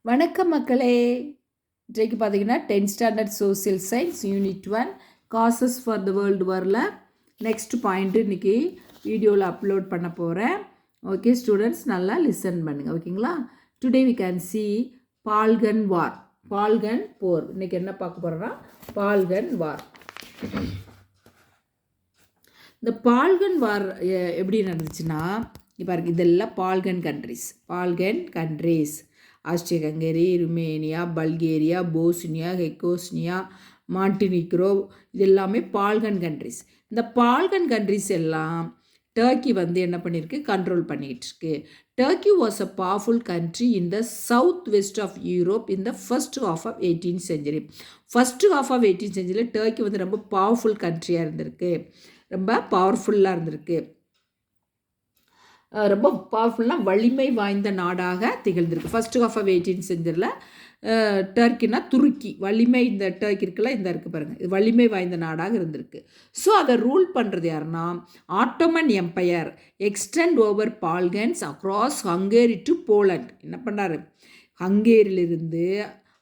வணக்கம் மக்களே. இன்றைக்கு பார்த்தீங்கன்னா 10th standard social science unit 1 causes for the world வாரில் நெக்ஸ்ட் பாயிண்ட்டு இன்றைக்கி வீடியோவில் அப்லோட் பண்ண போகிறேன். ஓகே ஸ்டூடெண்ட்ஸ், நல்லா லிசன் பண்ணுங்கள். ஓகேங்களா? Today we can see Balkan war, Balkan போர். இன்றைக்கி என்ன பார்க்க போகிறோன்னா பால்கன் வார். இந்த பால்கன் வார் எப்படி நடந்துச்சுன்னா, இப்போ இதெல்லாம் Balkan countries Austria, Hungary, Romania, Bulgaria, Bosnia, ஹெக்கோஸ்னியா, மாண்டினிக்ரோ, இது எல்லாமே பால்கன் கண்ட்ரிஸ். இந்த பால்கன் கண்ட்ரிஸ் எல்லாம் டர்க்கி என்ன பண்ணியிருக்கு, கண்ட்ரோல் பண்ணிகிட்டு இருக்கு. Turkey was a powerful country in the south west of Europe in the first half of 18th century. First half of 18th century Turkey ரொம்ப powerful கண்ட்ரியாக இருந்திருக்கு, ரொம்ப பவர்ஃபுல்லாக இருந்திருக்கு, ரொம்ப பவர்ஃபுல்லாக வலிமை வாய்ந்த நாடாக திகழ்ந்திருக்கு. First half of 18th century டர்க்கினா துருக்கி, வலிமை இந்த டர்க்கி இருக்குல்ல, இந்த இருக்குது பாருங்கள், இது வலிமை வாய்ந்த நாடாக இருந்திருக்கு. ஸோ அதை ரூல் பண்ணுறது யாருன்னா Ottoman empire extend over Balkans across Hungary to Poland. என்ன பண்ணார், ஹங்கேரியிலிருந்து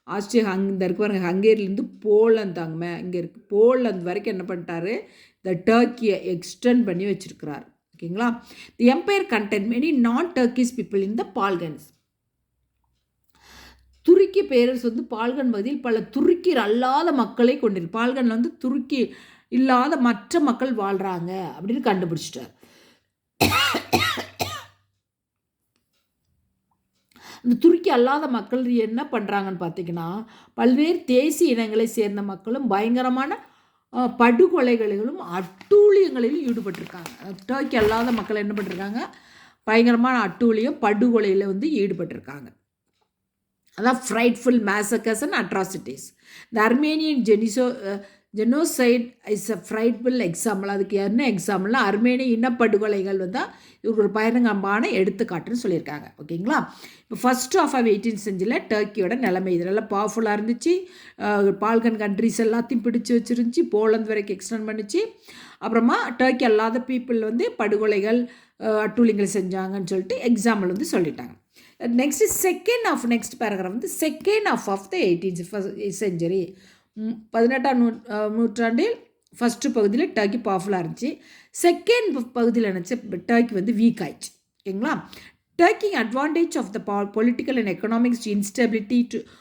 ஆஸ்ட்ரியா, இந்த இருக்கு பாருங்கள், ஹங்கேரியிலேருந்து போலந்து, இங்கே இருக்குது போலந்து வரைக்கும் என்ன பண்ணிட்டாரு, இந்த டர்க்கியை எக்ஸ்டெண்ட் பண்ணி வச்சுருக்கிறார். ஓகேங்களா? The empire contained many non Turkish people in the Balkans. துருக்கி பேரரசு பால்கன் பகுதியில் பல துருக்கி அல்லாத மக்களை கொண்டிருக்கு. பால்கனில் துருக்கி இல்லாத மற்ற மக்கள் வாழ்கிறாங்க அப்படின்னு கண்டுபிடிச்சிட்டார். இந்த துருக்கி அல்லாத மக்கள் என்ன பண்ணுறாங்கன்னு பார்த்தீங்கன்னா, பல்வேறு தேசிய இனங்களை சேர்ந்த மக்களும் பயங்கரமான படுகொலைகளிலும் அட்டூழியங்களிலும் ஈடுபட்டிருக்காங்க. டர்க்கி அல்லாத மக்கள் என்ன பண்ணிருக்காங்க, பயங்கரமான அட்டூழியம் படுகொலையில் ஈடுபட்டிருக்காங்க. அதான் frightful massacres and atrocities. The Armenian genocide is a frightful example. அதுக்கு என்ன எக்ஸாம்பிள்னா அர்மேனிய இனப்படுகொலைகள் இவங்க ஒரு பயங்கரமான எடுத்துக்காட்டுன்னு சொல்லியிருக்காங்க. ஓகேங்களா? இப்போ ஃபர்ஸ்ட் ஆஃப் 18th century டர்க்கியோட நிலைமை இது நல்லா பவர்ஃபுல்லாக இருந்துச்சு. பால்கன் கண்ட்ரிஸ் எல்லாத்தையும் பிடிச்சி வச்சுருந்துச்சு, போலந்து வரைக்கும் எக்ஸ்டெண்ட் பண்ணிச்சு. அப்புறமா டர்க்கி அல்லாத பீப்புள் படுகொலைகள் அட்டூழியங்கள் செஞ்சாங்கன்னு சொல்லிட்டு எக்ஸாம்பிள் சொல்லிட்டாங்க. Next paragraph second of the 18th century 18ஆம் நூற்றாண்டில் ஃபஸ்ட்டு பகுதியில் டர்க்கி பவர்ஃபுல்லாக இருந்துச்சு. செகண்ட் பகுதியில் நினச்ச டர்க்கி வீக் ஆயிடுச்சு. ஓகேங்களா? டர்க்கிங் advantage of the political and economics instability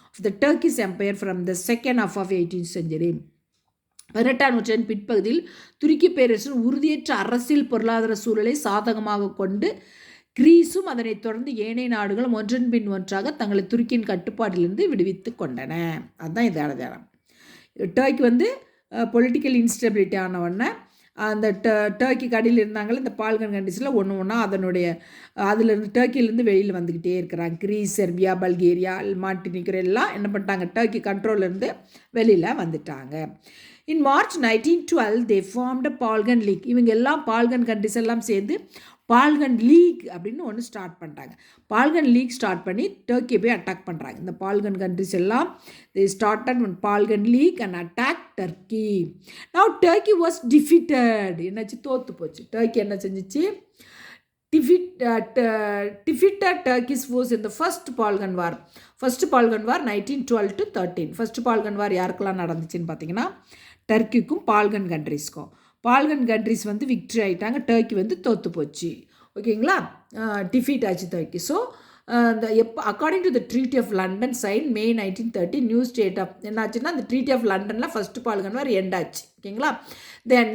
of the Turkish empire from the second of 18th century. 18ஆம் நூற்றாண்டின் பிற்பகுதியில் துருக்கி பேரரசின் உறுதியற்ற அரசியல் பொருளாதார சூழலை சாதகமாக கொண்டு கிரீஸும் அதனைத் தொடர்ந்து ஏனைய நாடுகளும் ஒன்றன் பின் ஒன்றாக தங்களை துருக்கியின் கட்டுப்பாட்டிலிருந்து விடுவித்து கொண்டன. அதுதான் இது ஆதாரம். டர்க்கி பொலிட்டிக்கல் இன்ஸ்டபிலிட்டி ஆனவுடனே அந்த டர்க்கி கடையில் இருந்தாங்களே இந்த பால்கன் கண்ட்ரிஸில் ஒன்று ஒன்றா அதிலிருந்து டர்க்கியிலேருந்து வெளியில் வந்துக்கிட்டே இருக்கிறாங்க. கிரீஸ், செர்பியா, பல்கேரியா, மாண்டினிக்ரோ எல்லாம் என்ன பண்ணிட்டாங்க, டர்க்கி கண்ட்ரோல்லேருந்து வெளியில் வந்துட்டாங்க. In March 1912 they formed Balkan League. இவங்க எல்லாம் பால்கன் கண்ட்ரிஸ் எல்லாம் சேர்ந்து பால்கன் லீக் அப்படின்னு ஒன்று ஸ்டார்ட் பண்ணிட்டாங்க. பால்கன் லீக் ஸ்டார்ட் பண்ணி டர்க்கியை போய் அட்டாக் பண்ணுறாங்க. இந்த பால்கன் கண்ட்ரிஸ் எல்லாம் they started Balkan League and attack Turkey. Now Turkey was defeated. என்னாச்சு, தோற்று போச்சு. டர்க்கி என்ன செஞ்சிச்சு, defeated Turkish force in the first Balkan War. First Balkan war 1912 to 13. First Balkan war யாருக்கெல்லாம் நடந்துச்சுன்னு பார்த்தீங்கன்னா டர்க்கிக்கும் பால்கன் கண்ட்ரிஸ்க்கும். பால்கன் கண்ட்ரிஸ் விக்ட்ரி ஆகிட்டாங்க, டர்க்கி தோற்று போச்சு. ஓகேங்களா? டிஃபீட் ஆச்சு டர்க்கி. ஸோ இந்த according to the treaty of London sign May 1930 new state of என்னாச்சுன்னா அந்த ட்ரீட்டி ஆஃப் லண்டனில் ஃபர்ஸ்ட் பால்கன் வார் எண்ட் ஆச்சு. ஓகேங்களா? தென்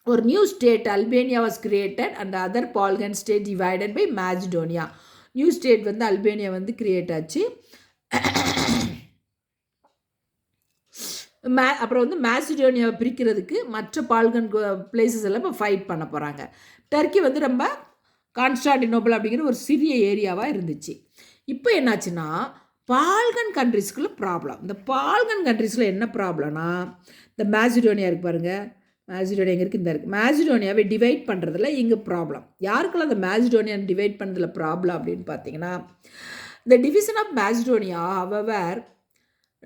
ஒரு new state Albania was created and other Balkan state divided by Macedonia. New state Albania create ஆச்சு. அப்புறம் மேசிடோனியாவை பிரிக்கிறதுக்கு மற்ற Balkan places எல்லாம் இப்போ ஃபைட் பண்ண போகிறாங்க. டர்க்கி ரொம்ப கான்ஸ்டாண்டினோபிள் அப்படிங்கிற ஒரு சிறிய ஏரியாவாக இருந்துச்சு. இப்போ என்னாச்சுன்னா பால்கன் கண்ட்ரிஸ்குள்ள ப்ராப்ளம். இந்த பால்கன் கண்ட்ரிஸில் என்ன ப்ராப்ளம்னா, இந்த மேசிடோனியா இருக்குது பாருங்கள், மேசிடோனியா எங்கே இருக்குது, இந்த இருக்குது. மேசிடோனியாவை டிவைட் பண்ணுறதுல இங்கே ப்ராப்ளம். யாருக்கெல்லாம் அந்த மேசிடோனியா டிவைட் பண்ணுறதுல ப்ராப்ளம் அப்படின்னு பார்த்தீங்கன்னா, இந்த division of Macedonia however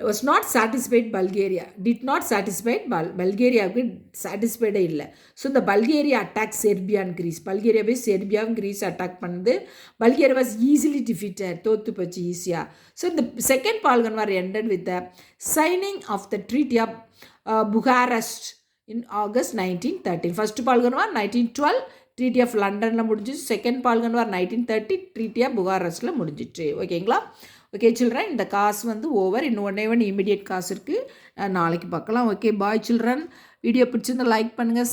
was not satisfied Bulgaria, did not satisfied பல்கேரியாவுக்கு சாட்டிஸ்ஃபைடே இல்லை. ஸோ இந்த Bulgaria attack Serbia and Greece, பல்கேரியாவே செர்பியாவும் கிரீஸ் அட்டாக் பண்ணுது. பல்கேரியா வாஸ் ஈஸிலி டிஃபீட்டட், தோத்து போச்சு ஈஸியாக. ஸோ இந்த second Balkan war ended with the signing of the treaty of Bucharest in August 1913. First Balkan war 1912, treaty of லண்டனில் முடிஞ்சிச்சு. Second Balkan war 1930, treaty of புகாரெஸ்ட்டில் முடிஞ்சிச்சு. ஓகேங்களா? ஓகே சில்ட்ரன், இந்த காசு வந்து ஓவர். இன்னும் ஒன் இமீடியட் காசு இருக்குது, நாளைக்கு பார்க்கலாம். Okay bye children. வீடியோ பிடிச்சிருந்தா லைக் பண்ணுங்கள்.